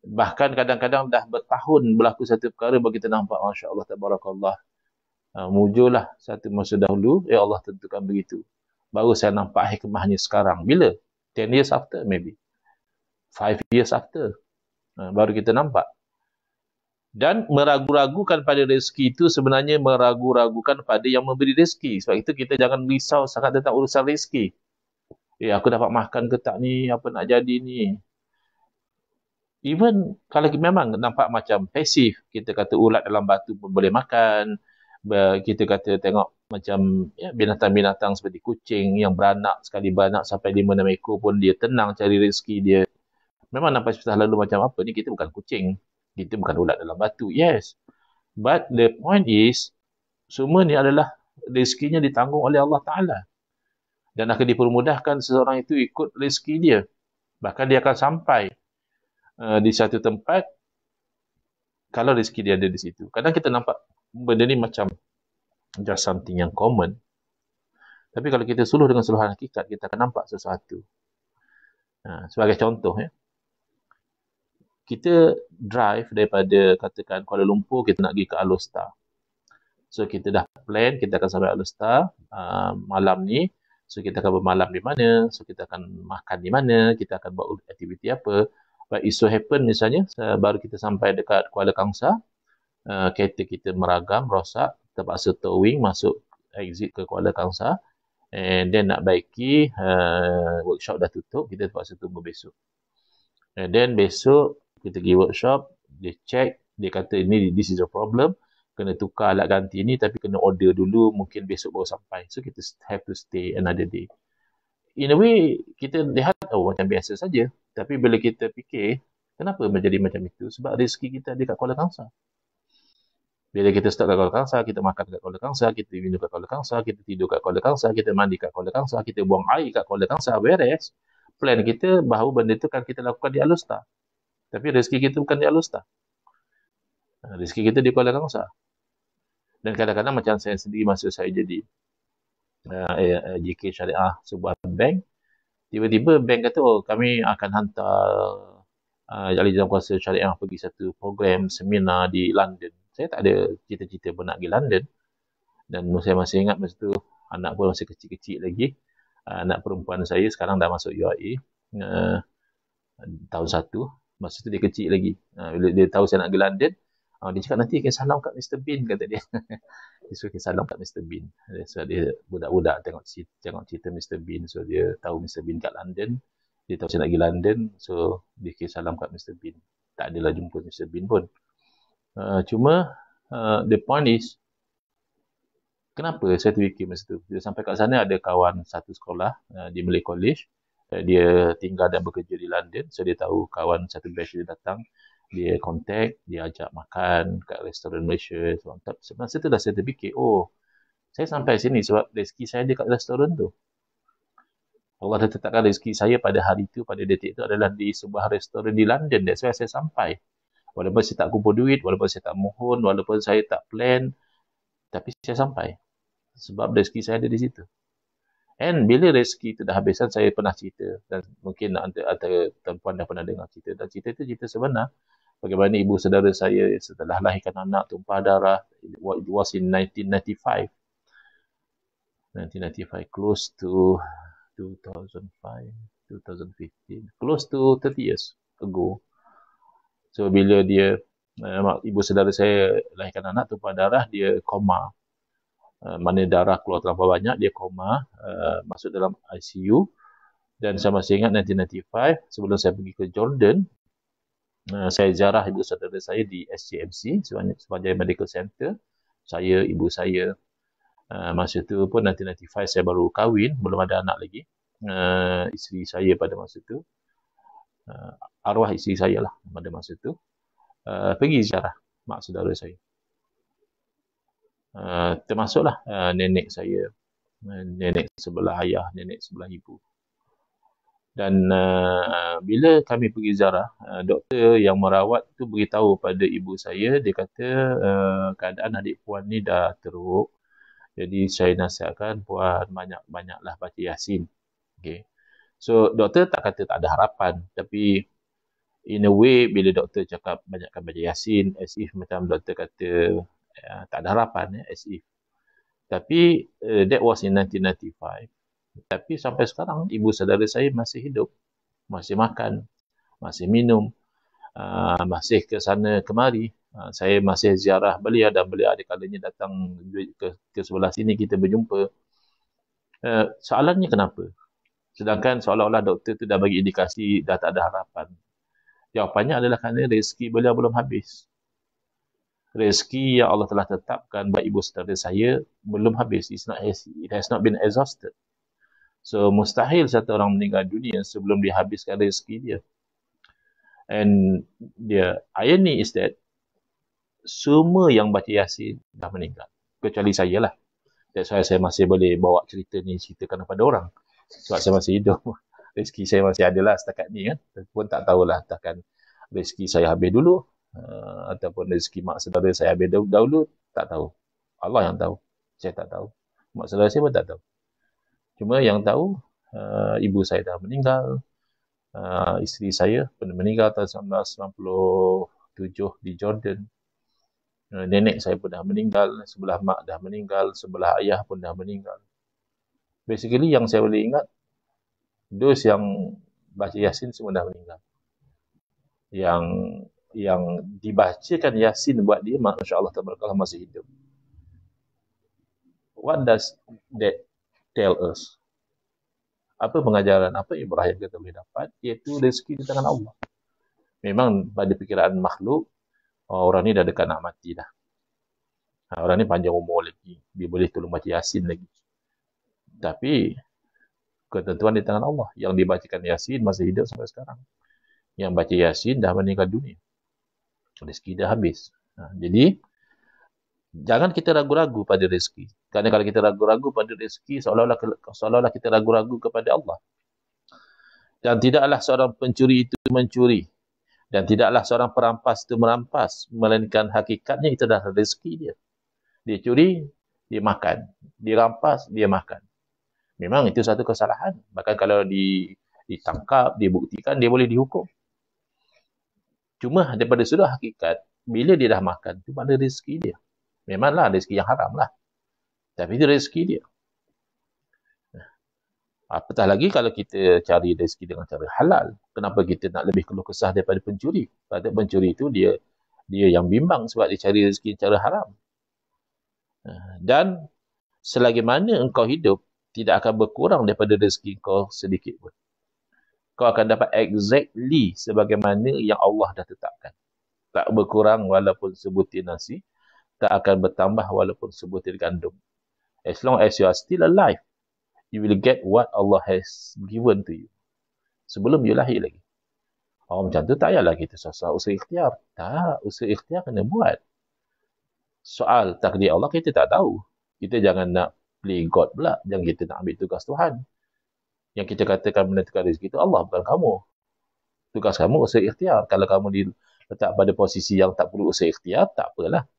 Bahkan kadang-kadang dah bertahun berlaku satu perkara baru kita nampak, Masya Allah, Tabarakallah. Muncullah satu masa dahulu, ya Allah tentukan begitu. Baru saya nampak hikmahnya sekarang. Bila? 10 years after maybe. 5 years after. Baru kita nampak. Dan meragu-ragukan pada rezeki itu sebenarnya meragu-ragukan pada yang memberi rezeki. Sebab itu kita jangan risau sangat tentang urusan rezeki. Aku dapat makan ke tak ni? Apa nak jadi ni? Even kalau memang nampak macam pasif, kita kata ulat dalam batu pun boleh makan. Kita kata tengok macam binatang-binatang seperti kucing yang beranak, sekali beranak sampai 5-6 ekor pun dia tenang cari rezeki dia. Memang nampak susah lalu macam apa ni, kita bukan kucing. Kita bukan ulat dalam batu. Yes. But the point is, semua ni adalah rezekinya ditanggung oleh Allah Ta'ala. Dan akan dipermudahkan seseorang itu ikut rezeki dia. Bahkan dia akan sampai di satu tempat kalau rezeki dia ada di situ. Kadang kita nampak benda ni macam just something yang common. Tapi kalau kita suluh dengan suluhan hakikat, kita akan nampak sesuatu. Sebagai contoh, kita drive daripada katakan Kuala Lumpur, kita nak pergi ke Alor. So kita dah plan, kita akan sampai Alor malam ni. So kita akan bermalam di mana, so kita akan makan di mana, kita akan buat aktiviti apa. But it so happen misalnya, baru kita sampai dekat Kuala Kangsar, kereta kita meragam, rosak, terpaksa towing, masuk exit ke Kuala Kangsar, and then nak baiki, workshop dah tutup, kita terpaksa tunggu besok. And then besok, kita pergi workshop, dia check, dia kata ini this is a problem, kena tukar alat ganti ni, tapi kena order dulu, mungkin besok baru sampai. So kita have to stay another day. In a way, kita lihat macam biasa saja. Tapi bila kita fikir, kenapa menjadi macam itu? Sebab rezeki kita ada kat Kuala Kangsar. Bila kita start kat Kuala Kangsar, kita makan kat Kuala Kangsar, kita minum kat Kuala Kangsar, kita tidur kat Kuala Kangsar, kita mandi kat Kuala Kangsar, kita buang air kat Kuala Kangsar. Whereas, plan kita bahawa benda itu kan kita lakukan di Alor. Tapi rezeki kita bukan di Alor. Rezeki kita di Kuala Kangsar. Dan kadang-kadang macam saya sendiri masa saya jadi JK Syariah sebuah bank, tiba-tiba bank kata, kami akan hantar ahli jawabkuasa syariah pergi satu program seminar di London. Saya tak ada cita-cita pun nak pergi London. Dan saya masih ingat masa tu anak pun masih kecil-kecil lagi. Anak perempuan saya sekarang dah masuk UIA tahun 1. Masa tu dia kecil lagi. Bila dia tahu saya nak pergi London, dia cakap nanti akan salam kat Mr. Bean, kata dia. Dia suruh kita salam kat Mr. Bean. So dia budak-budak tengok cerita Mr. Bean. So dia tahu Mr. Bean kat London. Dia tahu saya nak pergi London. So dia kira salam kat Mr. Bean. Tak adalah jumpa Mr. Bean pun. Cuma the point is, Kenapa saya terfikir masa tu? Dia sampai kat sana ada kawan satu sekolah di Malay College. Dia tinggal dan bekerja di London. So dia tahu kawan satu batch dia datang. Dia contact, dia ajak makan kat restoran Malaysia. So, masa tu dah saya terfikir, oh, saya sampai sini sebab rezeki saya ada kat restoran tu. Allah dah tetapkan rezeki saya pada hari itu, pada detik itu adalah di sebuah restoran di London. That's why saya sampai. Walaupun saya tak kumpul duit, walaupun saya tak mohon, walaupun saya tak plan, tapi saya sampai. Sebab rezeki saya ada di situ. And bila rezeki itu dah habis, kan saya pernah cerita, dan mungkin antara tuan-puan dah pernah dengar cerita, dan cerita itu cerita sebenar. Bagaimana ibu saudara saya setelah lahirkan anak tumpah darah, it was in 1995. 1995, close to 2005, 2015, close to 30 years ago. So bila dia ibu saudara saya lahirkan anak tumpah darah, dia koma. Mana darah keluar terlalu banyak, dia koma, masuk dalam ICU. Dan saya masih ingat 1995, sebelum saya pergi ke Jordan, saya ziarah ibu saudara saya di SGMC, sebagai medical center. Saya, ibu saya, masa tu pun 1995 saya baru kahwin, belum ada anak lagi. Isteri saya pada masa tu, arwah isteri saya lah pada masa tu, pergi ziarah mak saudara saya. Termasuklah nenek saya, nenek sebelah ayah, nenek sebelah ibu. Dan bila kami pergi ziarah, doktor yang merawat tu beritahu pada ibu saya, dia kata keadaan adik puan ni dah teruk. Jadi saya nasihatkan puan banyak-banyaklah baca Yasin. Okay. So doktor tak kata tak ada harapan, tapi in a way bila doktor cakap banyakkan baca Yasin, as if macam doktor kata tak ada harapan, as if. Tapi that was in 1995. Tapi sampai sekarang ibu saudara saya masih hidup, masih makan, masih minum, masih ke sana kemari. Saya masih ziarah beliau dan beliau ada kalanya datang ke sebelah sini, kita berjumpa. Soalannya kenapa? Sedangkan seolah-olah doktor tu dah bagi indikasi dah tak ada harapan. Jawapannya adalah kerana rezeki beliau belum habis. Rezeki yang Allah telah tetapkan bagi ibu saudara saya belum habis. It has not been exhausted. So, mustahil satu orang meninggal dunia sebelum dia habiskan rezeki dia. And the irony is that semua yang baca Yasin dah meninggal. Kecuali saya lah. That's why saya masih boleh bawa cerita ni, ceritakan kepada orang. Sebab saya masih hidup. Rezeki saya masih ada lah setakat ni kan. Pun tak tahulah takkan rezeki saya habis dulu. Ataupun rezeki mak saudara saya habis dahulu. Tak tahu. Allah yang tahu. Saya tak tahu. Mak saudara saya pun tak tahu. Cuma yang tahu, ibu saya dah meninggal. Isteri saya pun meninggal tahun 1997 di Jordan. Nenek saya pun dah meninggal. Sebelah mak dah meninggal. Sebelah ayah pun dah meninggal. Basically yang saya boleh ingat, those yang baca Yasin semua dah meninggal. Yang dibacakan Yasin buat dia, Masya Allah tabarakallah, masih hidup. What does that tell us? Apa pengajaran, apa ibrah yang kita boleh dapat? Iaitu rezeki di tangan Allah. Memang pada fikiran makhluk, orang ni dah dekat nak mati dah. Orang ni panjang umur lagi. Dia boleh tolong baca Yasin lagi. Tapi ketentuan di tangan Allah. Yang dibacakan Yasin masih hidup sampai sekarang. Yang baca Yasin dah meninggal dunia. Rezeki dah habis. Jadi, jangan kita ragu-ragu pada rezeki. Kerana kalau kita ragu-ragu pada rezeki, seolah-olah kita ragu-ragu kepada Allah. Dan tidaklah seorang pencuri itu mencuri. Dan tidaklah seorang perampas itu merampas. Melainkan hakikatnya itu adalah rezeki dia. Dia curi, dia makan. Dia rampas, dia makan. Memang itu satu kesalahan. Bahkan kalau ditangkap, dibuktikan, dia boleh dihukum. Cuma daripada sudut hakikat, bila dia dah makan, itu mana rezeki dia. Memanglah rezeki yang haram lah. Tapi itu rezeki dia. Apatah lagi kalau kita cari rezeki dengan cara halal. Kenapa kita nak lebih keluh kesah daripada pencuri? Sebab pencuri itu dia yang bimbang sebab dia cari rezeki secara haram. Dan selagi mana engkau hidup, tidak akan berkurang daripada rezeki kau sedikit pun. Kau akan dapat exactly sebagaimana yang Allah dah tetapkan. Tak berkurang walaupun sebutir nasi, tak akan bertambah walaupun sebutir gandum. As long as you are still alive, you will get what Allah has given to you. Sebelum you lahir lagi. Orang macam tu tak payahlah kita susah usaha ikhtiar. Tak, usaha ikhtiar kena buat. Soal takdir Allah kita tak tahu. Kita jangan nak play God pula. Jangan kita nak ambil tugas Tuhan. Yang kita katakan menentukan rezeki itu Allah, bukan kamu. Tugas kamu usaha ikhtiar. Kalau kamu letak pada posisi yang tak perlu usaha ikhtiar, tak apalah.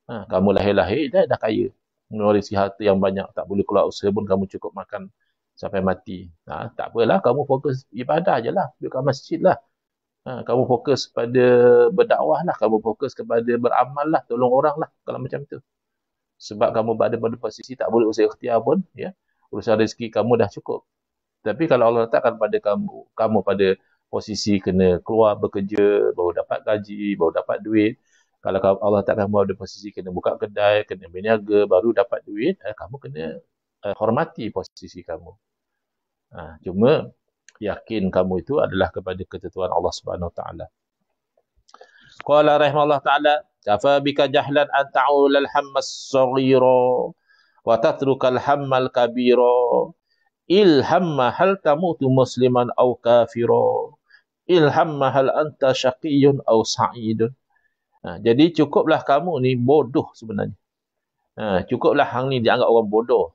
Kamu lahir-lahir dah kaya. Mewarisi harta yang banyak. Tak boleh keluar usaha pun kamu cukup makan sampai mati. Tak apalah. Kamu fokus ibadah je lah. Duduk kat masjid lah. Kamu fokus pada berdakwah lah. Kamu fokus kepada beramal lah. Tolong orang lah. Kalau macam tu. Sebab kamu berada pada posisi tak boleh usaha ikhtiar pun. Ya, urusan rezeki kamu dah cukup. Tapi kalau Allah letakkan pada kamu pada posisi kena keluar bekerja, baru dapat gaji, baru dapat duit. Kalau Allah letakkan kamu pada posisi kena buka kedai, kena berniaga, baru dapat duit, kamu kena hormati posisi kamu. Cuma yakin kamu itu adalah kepada ketentuan Allah Subhanahu Wa Taala. Qala rahimahullah taala, kafa bika jahlan an ta'ul al-hamma as-saghira wa tatruka al-hamma al-kabira. Ilhamma hal tamutu musliman aw kafira. Ilhamma hal anta syaqiyun aw sa'idun. Jadi cukuplah kamu ni bodoh sebenarnya. Cukuplah hang ni dianggap orang bodoh.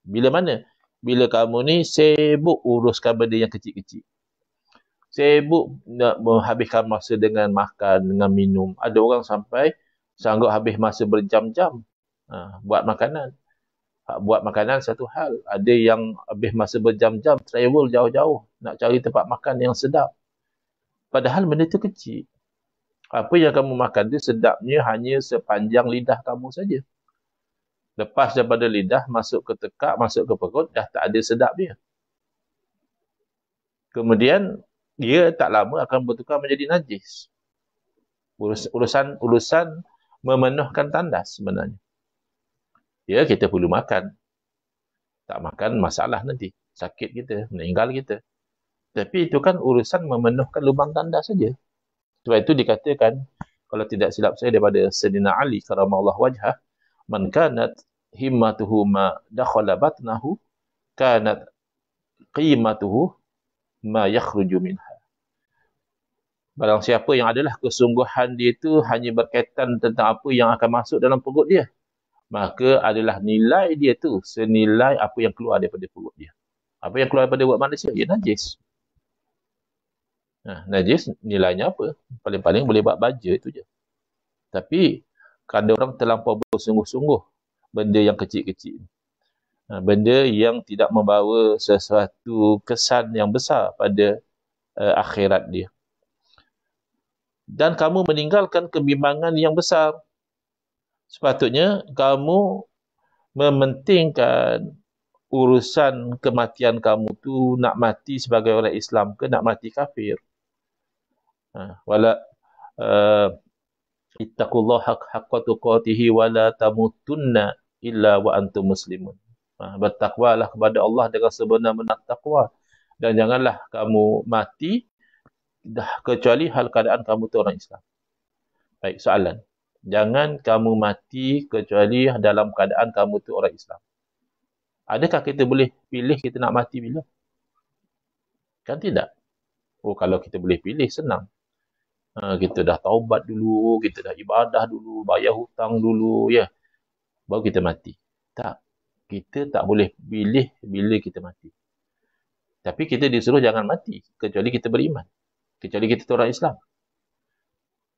Bila mana? Bila kamu ni sibuk uruskan benda yang kecil-kecil. Sibuk nak menghabiskan masa dengan makan, dengan minum. Ada orang sampai sanggup habis masa berjam-jam buat makanan. Buat makanan satu hal. Ada yang habis masa berjam-jam travel jauh-jauh nak cari tempat makan yang sedap. Padahal benda tu kecil. Apa yang kamu makan tu sedapnya hanya sepanjang lidah kamu saja. Lepas daripada lidah, masuk ke tekak, masuk ke perut, dah tak ada sedap dia. Kemudian, dia tak lama akan bertukar menjadi najis. Urusan memenuhkan tandas sebenarnya. Ya, kita perlu makan. Tak makan, masalah nanti. Sakit kita, meninggal kita. Tapi itu kan urusan memenuhkan lubang tandas saja. Sebab itu dikatakan, kalau tidak silap saya daripada Sayyidina Ali karamallahu wajhah, man kanat himmatuhu ma dakhala batnahu kanat qimatuhu ma yakhruju minha. Barang siapa yang adalah kesungguhan dia itu hanya berkaitan tentang apa yang akan masuk dalam perut dia, maka adalah nilai dia tu senilai apa yang keluar daripada perut dia. Apa yang keluar daripada perut manusia, ia najis. Najis nilainya apa? Paling-paling boleh buat baja itu je. Tapi kadang orang terlampau bersungguh-sungguh benda yang kecil-kecil. Benda yang tidak membawa sesuatu kesan yang besar pada akhirat dia. Dan kamu meninggalkan kebimbangan yang besar. Sepatutnya kamu mementingkan urusan kematian kamu tu, nak mati sebagai orang Islam ke nak mati kafir. Ittaqullaha haqqa tuqatihi wa la tamutunna illa wa antum muslimun. Bertakwalah kepada Allah dengan sebenar-benar takwa, dan janganlah kamu mati kecuali hal keadaan kamu tu orang Islam. Baik, soalan. Jangan kamu mati kecuali dalam keadaan kamu tu orang Islam. Adakah kita boleh pilih kita nak mati bila? Kan tidak. Kalau kita boleh pilih, senang. Kita dah taubat dulu, kita dah ibadah dulu, bayar hutang dulu, ya. Baru kita mati. Tak. Kita tak boleh pilih bila kita mati. Tapi kita disuruh jangan mati, kecuali kita beriman. Kecuali kita orang Islam.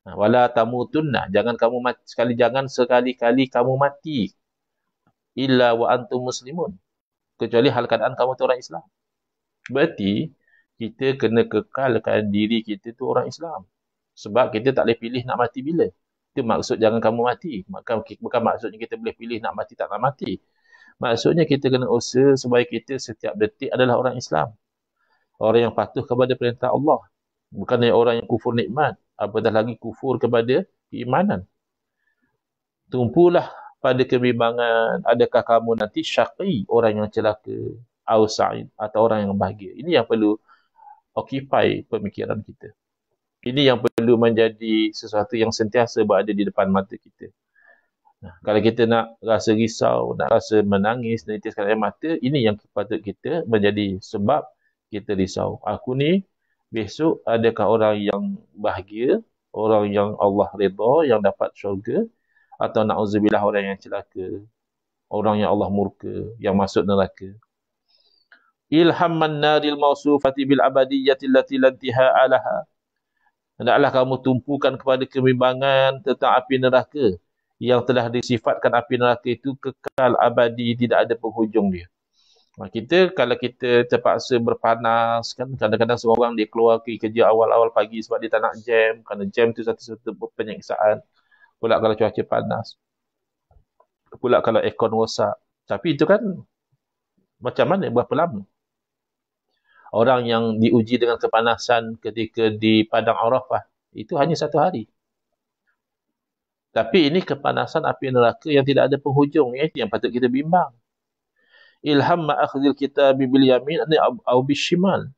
Wala tamutunna, jangan kamu mati sekali-kali kamu mati. Illa wa antum muslimun. Kecuali hal keadaan kamu tu orang Islam. Berarti, kita kena kekalkan diri kita tu orang Islam. Sebab kita tak boleh pilih nak mati bila. Itu maksud jangan kamu mati. Bukan maksudnya kita boleh pilih nak mati tak nak mati. Maksudnya kita kena usaha supaya kita setiap detik adalah orang Islam. Orang yang patuh kepada perintah Allah. Bukan orang yang kufur nikmat. Apatah lagi kufur kepada keimanan. Tumpulah pada kebimbangan. Adakah kamu nanti syaqi, orang yang celaka, atau sa'id, atau orang yang bahagia. Ini yang perlu occupy pemikiran kita. Ini yang perlu menjadi sesuatu yang sentiasa berada di depan mata kita. Kalau kita nak rasa risau, nak rasa menangis, menitiskan air mata, ini yang patut kita menjadi sebab kita risau. Aku ni besok adakah orang yang bahagia, orang yang Allah redha, yang dapat syurga, atau na'udzubillah orang yang celaka, orang yang Allah murka, yang masuk neraka. Ilhamman naril mausufati bil abadiyyati allati la intihaa laha. Hendaklah kamu tumpukan kepada kebimbangan tentang api neraka yang telah disifatkan api neraka itu kekal abadi, tidak ada penghujung dia. Kita kalau kita terpaksa berpanas kan, kadang-kadang seorang dia keluar pergi kerja awal-awal pagi sebab dia tak nak jam, kerana jam tu satu-satu penyiksaan. Pula kalau cuaca panas, pula kalau aircon rosak. Tapi itu kan macam mana, berapa lama? Orang yang diuji dengan kepanasan ketika di Padang Arafah, itu hanya 1 hari. Tapi ini kepanasan api neraka yang tidak ada penghujung. Itu yang patut kita bimbang. Ilham ma'akhdil kitab bil yamin au bishimal.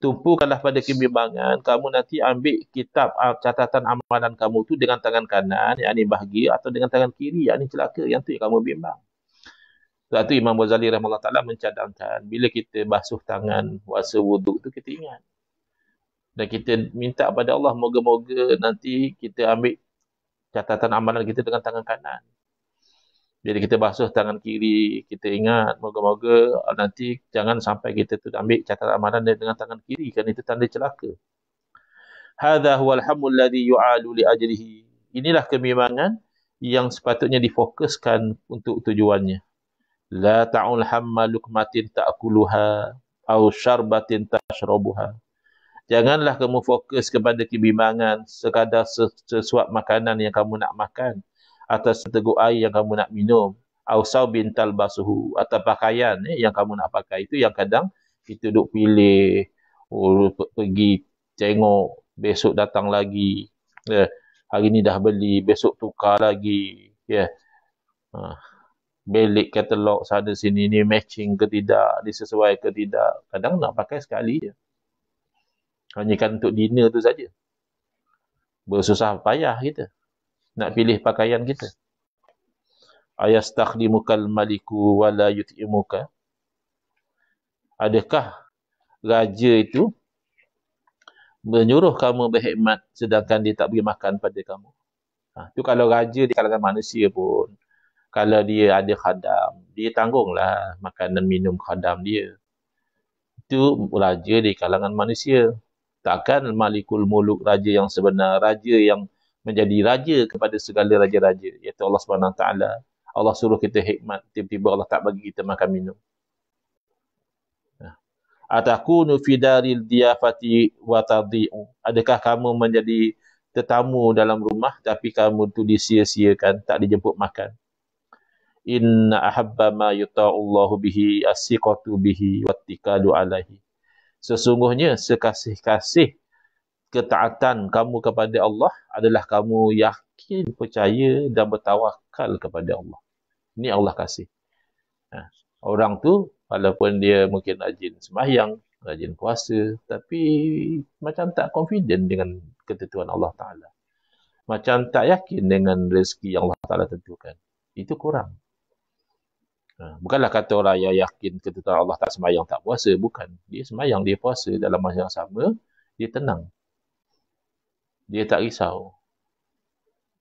Tumpukanlah pada kebimbangan, kamu nanti ambil kitab catatan amalan kamu tu dengan tangan kanan, yang ini bahagia, atau dengan tangan kiri, yang ini celaka, yang tu yang kamu bimbang. Sebab tu Imam Ghazali rahimahullah ta'ala mencadangkan, bila kita basuh tangan, puasa wuduk tu kita ingat. Dan kita minta kepada Allah, moga-moga nanti kita ambil catatan amalan kita dengan tangan kanan. Jadi kita basuh tangan kiri, kita ingat, moga-moga nanti jangan sampai kita tu ambil catatan amalan dengan tangan kiri, kerana itu tanda celaka. Hadha huwal hammul ladzi yu'alu li ajlihi. Inilah kebimbangan yang sepatutnya difokuskan untuk tujuannya. La ta'ul hamma lukmatin ta'kuluha au syarbatin tashrabuha. Janganlah kamu fokus kepada kebimbangan sekadar sesuap makanan yang kamu nak makan, atau seteguk air yang kamu nak minum, au saubin talbasuhu, atau pakaian yang kamu nak pakai. Itu yang kadang kita duk pilih, pergi tengok, besok datang lagi, hari ni dah beli, besok tukar lagi, belik katalog sana sini, ni matching ke tidak, disesuai ke tidak. Kadang nak pakai sekali je, hanya kan untuk dinner tu saja. Bersusah payah kita nak pilih pakaian kita. Ayastakhdimukal maliku wala yut'imuka. Adakah raja itu menyuruh kamu berkhidmat sedangkan dia tak beri makan pada kamu? Tu kalau raja di kalangan manusia pun, kalau dia ada khadam, dia tanggunglah makanan minum khadam dia. Itu raja di kalangan manusia. Takkan Malikul Muluk, raja yang sebenar, raja yang menjadi raja kepada segala raja-raja, iaitu Allah SWT. Allah suruh kita hikmat, tiba-tiba Allah tak bagi kita makan minum. Atakunu fi daril diyafati wa tadhi'u. Adakah kamu menjadi tetamu dalam rumah tapi kamu tu disia-siakan, tak dijemput makan? Inna ahabba ma yuta'ullahu bihi as-siqatu bihi wattikalu alaihi. Sesungguhnya sekasih-kasih ketaatan kamu kepada Allah adalah kamu yakin, percaya dan bertawakal kepada Allah. Ini Allah kasih. Orang tu walaupun dia mungkin rajin sembahyang, rajin puasa, tapi macam tak confident dengan ketentuan Allah Ta'ala. Macam tak yakin dengan rezeki yang Allah Ta'ala tentukan. Itu kurang. Bukanlah kata orang yang yakin ketentuan Allah tak sembahyang, tak puasa. Bukan. Dia sembahyang, dia puasa. Dalam masa yang sama, dia tenang. Dia tak risau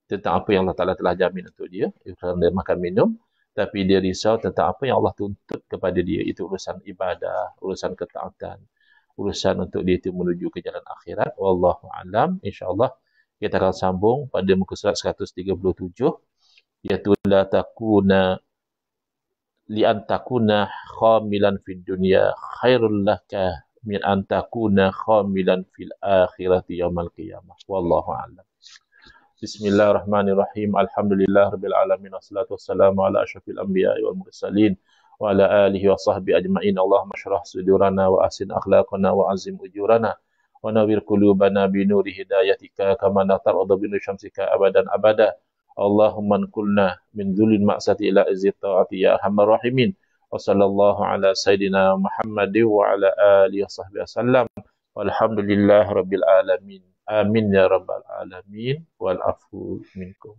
tentang apa yang Allah Ta'ala telah jamin untuk dia, kerana dia makan minum. Tapi dia risau tentang apa yang Allah tuntut kepada dia. Itu urusan ibadah, urusan ketaatan, urusan untuk dia itu menuju ke jalan akhirat. Wallahu a'lam. InsyaAllah kita akan sambung pada muka surat 137, iaitu la takuna li an takuna khamilan fid dunya khairul laka min an takuna khamilan fil akhirati yaumal qiyamah. Wallahu a'lam. Bismillahirrahmanirrahim. Alhamdulillahirabbil alamin wassalatu wassalamu ala asyrafil anbiya'i wal mursalin wa ala alihi wa sahbihi ajma'in. Allahumma shrah sudurana wa ahsin akhlaqana wa azim ujurana wa nawwir qulubana bi nuri hidayatika kama nataradu bi nuri syamsika abadan abada. Allahumma nqulna min dzulil ma'sati ila izzi ta'ati ya arhamar rahimin. Wa sallallahu ala sayidina Muhammadin wa ala alihi wa sahbihi wasallam. Walhamdulillahirabbil alamin. Amin ya rabbal alamin wal afu minkum.